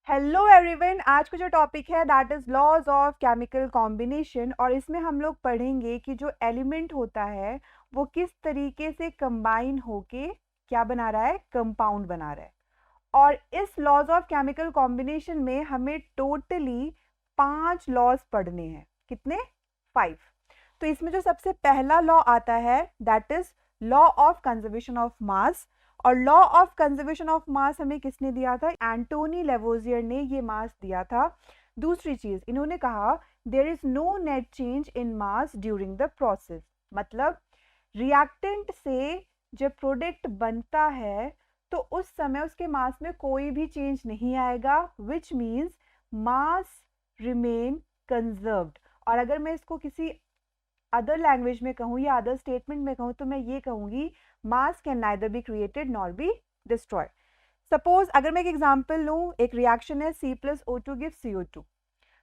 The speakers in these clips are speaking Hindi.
हेलो एवरीवन, आज का जो टॉपिक है that is laws of chemical combination और इसमें हम लोग पढ़ेंगे कि जो एलिमेंट होता है वो किस तरीके से कंबाइन होके क्या बना रहा है, कंपाउंड बना रहा है। और इस लॉज ऑफ केमिकल कॉम्बिनेशन में हमें टोटली 5 लॉज पढ़ने हैं। कितने? 5। तो इसमें जो सबसे पहला लॉ आता है that is law of conservation of mass. और law of conservation of mass हमें किसने दिया था? एंटोनी लेवोजियर ने ये मास दिया था। दूसरी चीज इन्होंने कहा there is no net change in mass during the process. मतलब रिएक्टेंट से जब प्रोडक्ट बनता है तो उस समय उसके मास में कोई भी चेंज नहीं आएगा, which means mass remain conserved. और अगर मैं इसको किसी अदर लैंग्वेज में कहूँ या अदर स्टेटमेंट में कहूँ तो मैं ये कहूँगी मास can neither be created nor be destroy. Suppose अगर मैं एक एग्जांपल लूँ, एक रिएक्शन है C+O2 गिव CO2।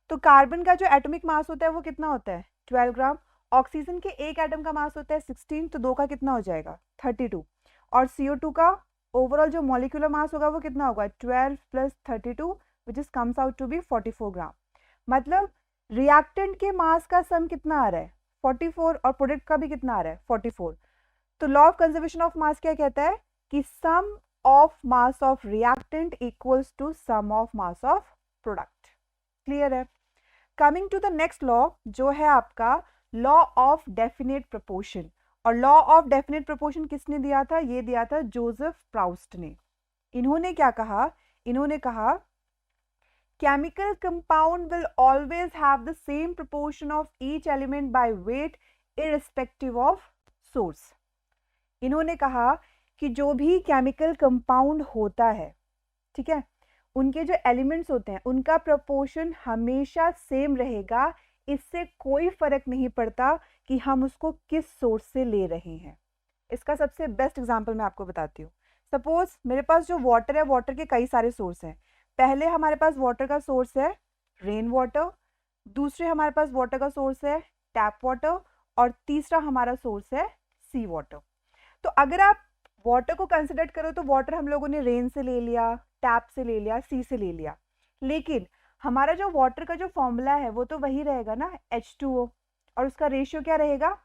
तो कार्बन का जो एटॉमिक मास होता है वो कितना होता है? 12 ग्राम। ऑक्सीजन के एक एटम का मास होता है 16, तो दो का कितना हो जाएगा? 32। और CO2 का ओवरऑल जो मॉलिक्यूलर मास होगा वो कितना होगा? 12 + 32 which is comes out to be 44 gram. मतलब रिएक्टेंट के मास का सम कितना आ रहा है? 44। और प्रोडक्ट का भी कितना आ रहा है? 44। तो law of conservation of mass क्या कहता है कि sum of mass of reactant equals to sum of mass of product. Clear है? Coming to the next law जो है आपका लॉ ऑफ डेफिनेट प्रोपोर्शन। और लॉ ऑफ डेफिनेट प्रोपोर्शन किसने दिया था? ये दिया था जोसेफ प्राउस्ट ने। इन्होंने क्या कहा? इन्होंने कहा chemical compound will always have the same proportion of each element by weight irrespective of source। इन्होंने कहा कि जो भी केमिकल कंपाउंड होता है, ठीक है, उनके जो एलिमेंट्स होते हैं उनका प्रोपोर्शन हमेशा सेम रहेगा। इससे कोई फर्क नहीं पड़ता कि हम उसको किस सोर्स से ले रहे हैं। इसका सबसे बेस्ट एग्जांपल मैं आपको बताती हूँ। सपोज मेरे पास जो वाटर है, वाटर के कई सारे सोर्स हैं। पहले हमारे पास वाटर का सोर्स है रेन वाटर, दूसरे हमारे पास वाटर का सोर्स है टैप वाटर, और तीसरा हमारा सोर्स है सी वाटर। तो अगर आप वाटर को कंसिडर करो तो वाटर हम लोगों ने रेन से ले लिया, टैप से ले लिया, सी से ले लिया, लेकिन हमारा जो वाटर का जो फॉर्मूला है वो तो वही रहेगा ना, H2O। और उसका रेशियो क्या रहेगा?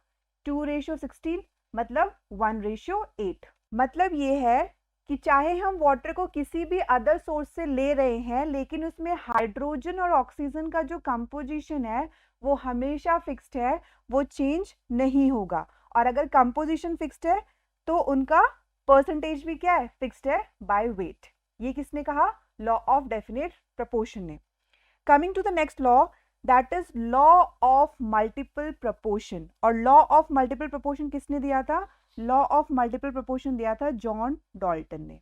2:16, मतलब 1:8। मतलब ये है कि चाहे हम वाटर को किसी भी अदर सोर्स से ले रहे हैं लेकिन उसमें हाइड्रोजन और ऑक्सीजन का जो कंपोजिशन है वो हमेशा फिक्स्ड है, वो चेंज नहीं होगा। और अगर कंपोजिशन फिक्स्ड है तो उनका परसेंटेज भी क्या है? फिक्स्ड है बाय वेट। ये किसने कहा? लॉ ऑफ डेफिनेट प्रोपोर्शन ने। Coming to the next law that is law of multiple proportion. और लॉ ऑफ मल्टीपल प्रोपोर्शन किसने दिया था? लॉ ऑफ मल्टीपल प्रोपोर्शन दिया था जॉन डाल्टन ने।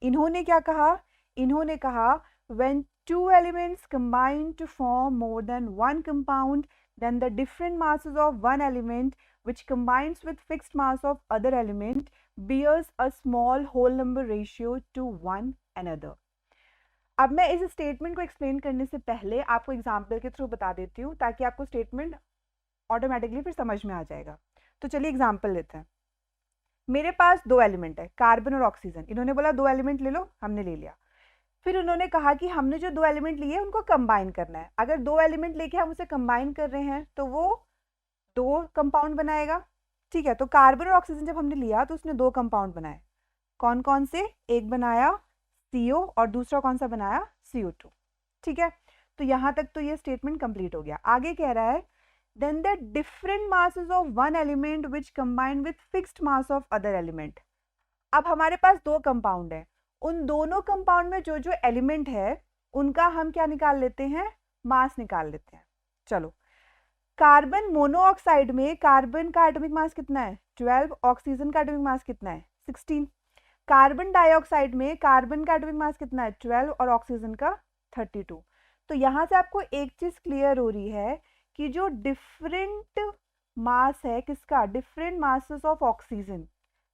इन्होंने क्या कहा? इन्होंने कहा when two elements combine to form more than one compound, then the different masses of one element which combines with fixed mass of other element bears a small whole number ratio to one another। अब मैं इस स्टेटमेंट को एक्सप्लेन करने से पहले आपको एग्जाम्पल के थ्रू बता देती हूँ ताकि आपको स्टेटमेंट ऑटोमेटिकली फिर समझ में आ जाएगा। तो चलिए एग्जाम्पल लेते हैं। मेरे पास दो एलिमेंट है, कार्बन और ऑक्सीजन। इन्होंने बोला दो एलिमेंट ले लो, हमने ले लिया। फिर उन्होंने कहा कि हमने जो दो एलिमेंट लिए उनको कंबाइन करना है। अगर दो एलिमेंट लेके हम उसे कंबाइन कर रहे हैं तो वो दो कंपाउंड बनाएगा। ठीक है, तो कार्बन और ऑक्सीजन जब हमने लिया तो उसने दो कंपाउंड बनाए। कौन कौन से? एक बनाया CO और दूसरा कौन सा बनाया? CO2। ठीक है, तो यहां तक तो ये स्टेटमेंट कंप्लीट हो गया। आगे कह रहा है then the different masses of one element which combine with fixed mass of other element। अब हमारे पास दो कंपाउंड है, उन दोनों कंपाउंड में जो जो एलिमेंट है उनका हम क्या निकाल लेते हैं? मास निकाल लेते हैं। चलो, कार्बन मोनोऑक्साइड में कार्बन का एटॉमिक मास कितना है? 12। ऑक्सीजन का एटॉमिक मास कितना है? 16। कार्बन डाइऑक्साइड में कार्बन का एटॉमिक मास कितना है? 12 और ऑक्सीजन का 32। तो यहां से आपको एक चीज क्लियर हो रही है कि जो डिफरेंट मास है किसका? Different masses of oxygen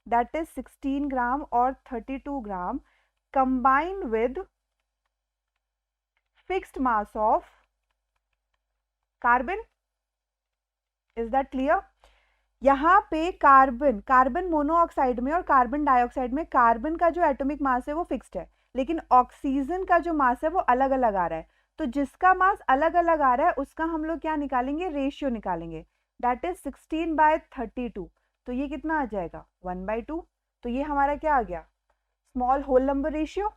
that is 16 gram और 32 gram combine with fixed mass of carbon. Is that clear? यहाँ पे कार्बन मोनोऑक्साइड में और कार्बन डाइऑक्साइड में कार्बन का जो एटॉमिक मास है वो फिक्स्ड है, लेकिन ऑक्सीजन का जो मास है वो अलग अलग आ रहा है। तो जिसका मास अलग अलग आ रहा है उसका हम लोग क्या निकालेंगे, रेशियो निकालेंगे, दैट इज 16/32। तो ये कितना आ जाएगा, 1/2। तो ये हमारा क्या आ गया, स्मॉल होल नंबर रेशियो।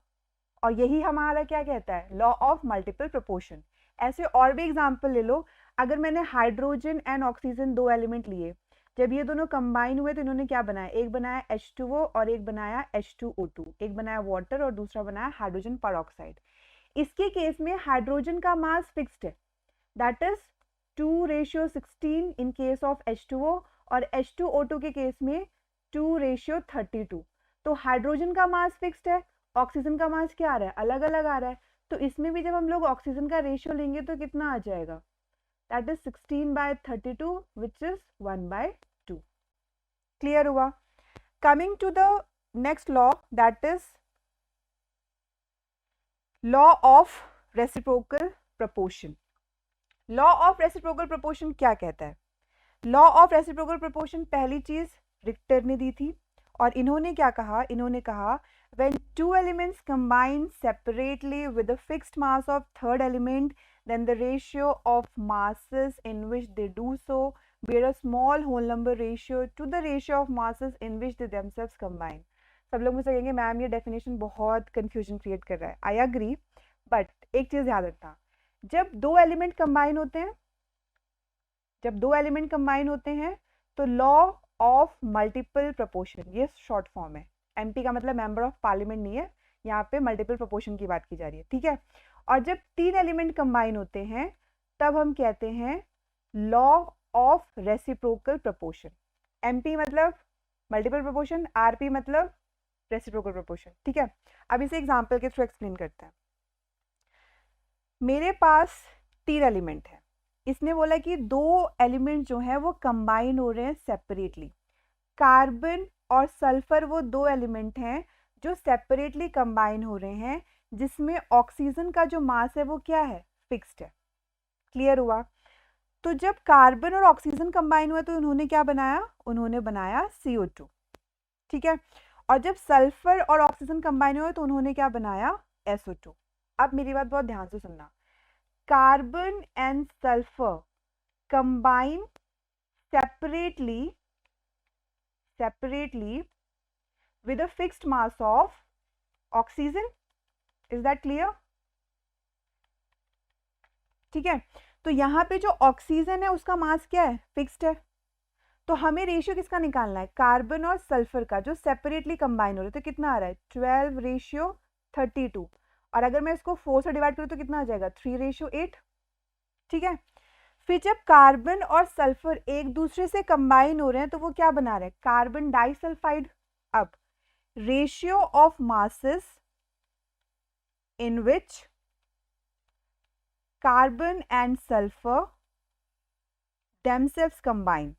और यही हमारा क्या कहता है, लॉ ऑफ मल्टीपल प्रोपोर्शन। ऐसे और भी एग्जांपल ले लो। अगर मैंने हाइड्रोजन एंड ऑक्सीजन दो एलिमेंट लिए, जब ये दोनों कंबाइन हुए तो इन्होंने क्या बनाया, एक बनाया H2O और एक बनाया H2O2, एक बनाया वाटर और दूसरा बनाया हाइड्रोजन परऑक्साइड। इसके केस में हाइड्रोजन का मास फिक्स्ड है, that is 2:16 in case of H2O, और H2O2 के केस में 2:32। तो हाइड्रोजन का मास फिक्स्ड है, ऑक्सीजन का मास क्या आ रहा है, अलग अलग आ रहा है। तो इसमें भी जब हम लोग ऑक्सीजन का रेशियो लेंगे तो कितना आ जाएगा, that is 16/32 which is 1/2। Clear हुआ। Coming to the next law, that is law of reciprocal proportion. Law of reciprocal proportion क्या कहता है, लॉ ऑफ रेसिप्रोकल प्रोपोर्शन पहली चीज रिक्टर ने दी थी, और इन्होंने क्या कहा, इन्होंने कहा when two elements combine separately with a fixed mass of third element, then the ratio of masses in which they do so bear a small whole number ratio to the ratio of masses in which they themselves combine. सब लोग मुझसे कहेंगे मैम ये डेफिनेशन बहुत कंफ्यूजन क्रिएट कर रहा है। आई अग्री, बट एक चीज याद रखना, जब दो एलिमेंट कंबाइन होते हैं, जब दो एलिमेंट कंबाइन होते हैं तो लॉ ऑफ मल्टीपल प्रोपोर्शन, ये शॉर्ट फॉर्म है, एमपी का मतलब मेंबर ऑफ पार्लियामेंट नहीं है, यहाँ पे मल्टीपल प्रोपोर्शन की बात की जा रही है, ठीक है। और जब तीन एलिमेंट कंबाइन होते हैं तब हम कहते हैं law of reciprocal proportion. MP मतलब मल्टीपल प्रोपोर्शन, आरपी मतलब रेसिप्रोकल प्रोपोर्शन, ठीक है। अब इसे एग्जांपल के थ्रू एक्सप्लेन करते हैं। मेरे पास तीन एलिमेंट है, इसने बोला कि दो एलिमेंट जो है वो कंबाइन हो रहे हैं सेपरेटली। कार्बन और सल्फर वो दो एलिमेंट हैं जो सेपरेटली कंबाइन हो रहे हैं, जिसमें ऑक्सीजन का जो मास है वो क्या है, फिक्स्ड है। क्लियर हुआ। तो जब कार्बन और ऑक्सीजन कंबाइन हुआ तो उन्होंने क्या बनाया, उन्होंने बनाया CO2, ठीक है। और जब सल्फर और ऑक्सीजन कंबाइन हुए तो उन्होंने क्या बनाया, SO2। अब मेरी बात बहुत ध्यान से सुनना, carbon and sulphur combine separately with a fixed mass of oxygen, is that clear? ठीक है। तो यहाँ पे जो ऑक्सीजन है उसका मास क्या है, फिक्स्ड है। तो हमें रेशियो किसका निकालना है, कार्बन और सल्फर का, जो सेपरेटली कंबाइन हो रहे, तो कितना आ रहा है 12:32। और अगर मैं इसको 4 से डिवाइड करूँ तो कितना आ जाएगा 3:8, ठीक है। फिर जब कार्बन और सल्फर एक दूसरे से कंबाइन हो रहे हैं तो वो क्या बना रहे हैं, कार्बन डाइसल्फाइड। अब ratio of masses in which carbon and sulphur themselves combine,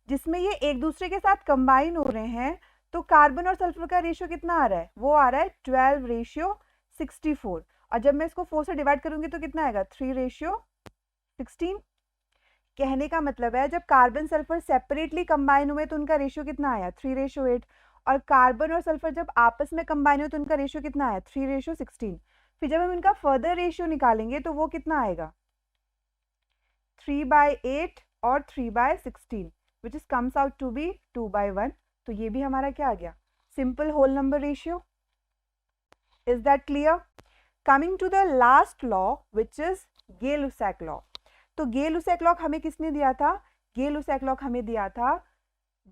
जिसमें ये एक दूसरे के साथ कंबाइन हो रहे हैं, तो कार्बन और सल्फर का रेशियो कितना आ रहा है, वो आ रहा है 12:64। और जब मैं इसको 4 से डिवाइड करूंगी तो कितना आएगा 3:16। कहने का मतलब है जब कार्बन सल्फर सेपरेटली कंबाइन हुए तो उनका रेशियो कितना आया 3:8, और कार्बन और सल्फर जब आपस में कंबाइन हुए तो उनका रेशियो कितना आया 3:16। फिर जब हम इनका फर्दर रेशियो निकालेंगे तो वो कितना आएगा 3/8 और 3/16, which is comes out to be 2/1। तो ये भी हमारा क्या आ गया, simple whole number ratio. Is that clear. Coming to the last law which is Gay-Lussac law. तो गे-लुसाक लॉ हमें किसने दिया था, गे-लुसाक लॉ हमें दिया था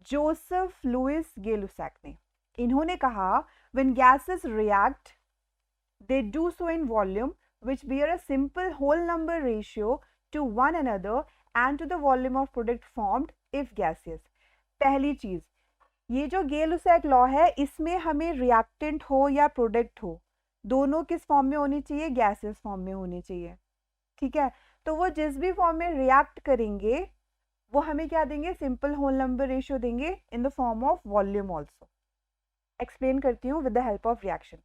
जोसेफ लुइस गे-लुसाक ने। इन्होंने कहा when gases react they do so in volume which bear a simple whole number ratio to one another and to the volume of product formed if gaseous। पहली चीज, ये जो गे-लुसाक लॉ है इसमें हमें रिएक्टेंट हो या प्रोडक्ट हो, दोनों किस फॉर्म में होनी चाहिए, गैसेस फॉर्म में होनी चाहिए, ठीक है। तो वो जिस भी फॉर्म में रिएक्ट करेंगे वो हमें क्या देंगे, सिंपल होल नंबर रेशियो देंगे in the form of volume also. Explain करती हूँ with the help of reaction.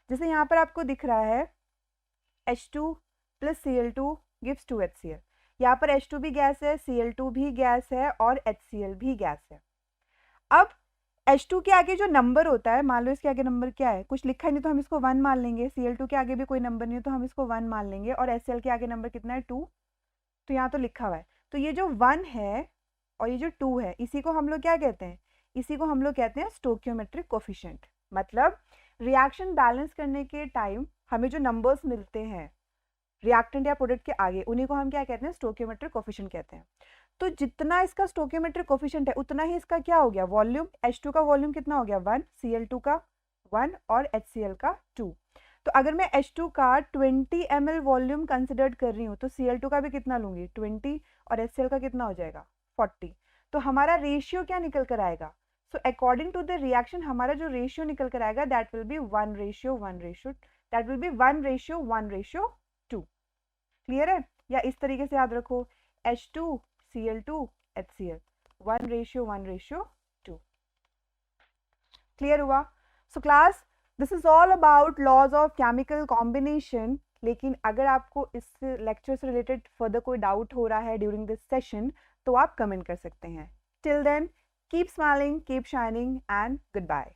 जैसे यहाँ पर आपको दिख रहा है H2 + Cl2 gives 2HCl। यहाँ पर H2 भी गैस है, Cl2 भी गैस है और HCl भी गैस है। अब H2 के आगे जो नंबर होता है, मान लो इसके आगे नंबर क्या है, कुछ लिखा ही नहीं तो हम इसको 1 मान लेंगे। Cl2 के आगे भी कोई नंबर नहीं है तो हम इसको 1 मान लेंगे, और HCl के आगे नंबर कितना है 2, तो यहाँ तो लिखा हुआ है। तो ये जो 1 है और ये जो 2 है, इसी को हम लोग क्या कहते हैं, इसी को हम लोग कहते हैं स्टोकियोमेट्रिक कोफिशिएंट। मतलब रिएक्शन बैलेंस करने के टाइम हमें जो नंबर्स मिलते हैं रिएक्टेंट या प्रोडक्ट के आगे, उन्हीं को हम क्या कहते हैं, स्टोकियोमेट्रिक कोफिशिएंट कहते हैं। तो जितना इसका स्टोकियोमेट्रिक कोफिशिएंट है उतना ही इसका क्या हो गया, वॉल्यूम। H2 का वॉल्यूम कितना हो गया 1, Cl2 का 1 और HCl का 2। तो अगर मैं H2 का 20 ml वॉल्यूम कंसिडर कर रही हूँ तो Cl2 का भी कितना लूंगी 20, और HCl का कितना हो जाएगा 40। तो हमारा रेशियो क्या निकल कर आएगा, so according to the reaction हमारा जो रेशियो निकल कर आएगा that will be 1:1, that will be 1:1:2। Clear है? या इस तरीके से याद रखो, H2 Cl2 HCl 1:1:2। क्लियर हुआ? So class, this is all about laws of chemical combination. लेकिन अगर आपको इस लेक्चर से रिलेटेड फर्दर कोई डाउट हो रहा है ड्यूरिंग दिस सेशन तो आप कमेंट कर सकते हैं। Till then keep smiling, keep shining and good bye.